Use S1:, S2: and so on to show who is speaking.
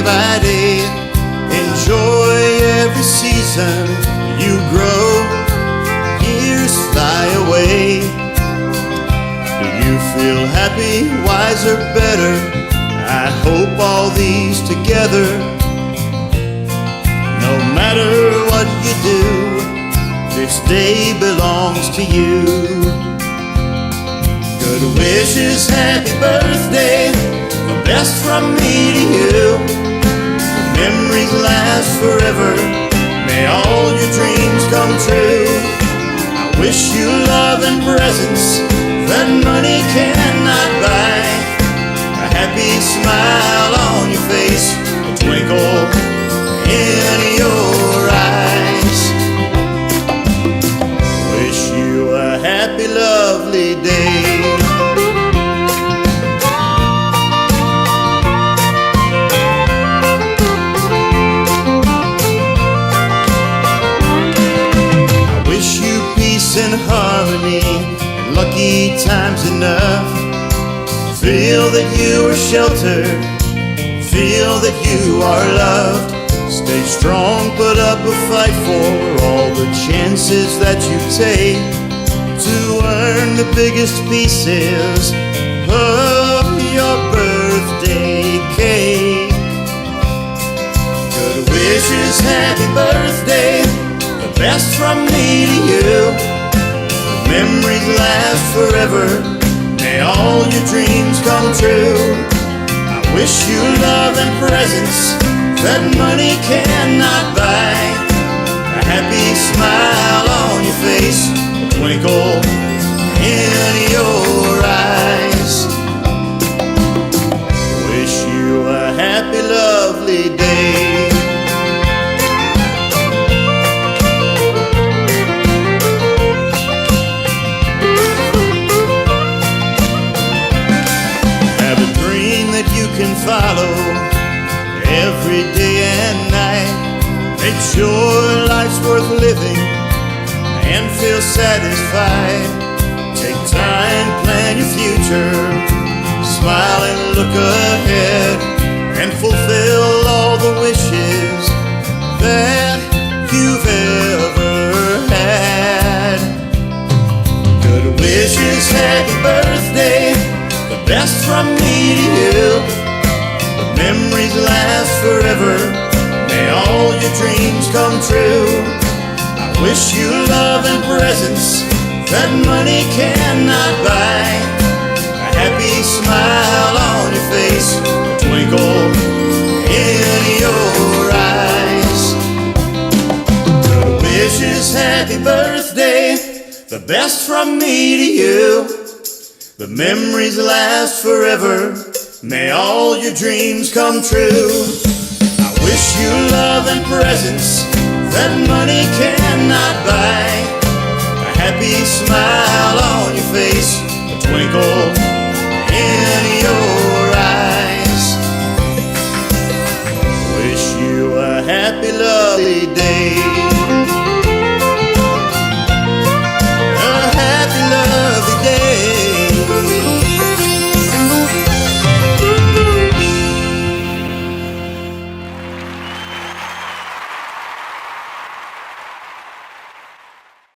S1: by day. Enjoy every season you grow. Years fly away. Do you feel happy, wiser, better? I hope all these together. No matter what you do, this day belongs to you. Good wishes, happy birthday, the best from me to you. The memories last forever, may all your dreams come true. I wish you love and presents that money cannot buy. A happy smile on your face, a twinkle in your eyes. Wish you a happy, lovely day. And harmony, and lucky times enough. Feel that you are sheltered, feel that you are loved. Stay strong, put up a fight for all the chances that you take to earn the biggest pieces of your birthday cake. Good wishes, happy birthday, the best from me to you. Memories last forever, may all your dreams come true. I wish you love and presents that money cannot buy. A happy smile on your face, a twinkle in your eyes. Wish you a happy, lovely day. Can follow every day and night. Make sure life's worth living and feel satisfied. Take time, plan your future, smile and look ahead, and fulfill all the wishes that you've ever had. Good wishes, happy birthday, the best from me to you. Memories last forever, may all your dreams come true. I wish you love and presents that money cannot buy. A happy smile on your face, a twinkle in your eyes. Good wishes, happy birthday, the best from me to you. The memories last forever, may all your dreams come true. I wish you love and presents that money cannot buy. A happy smile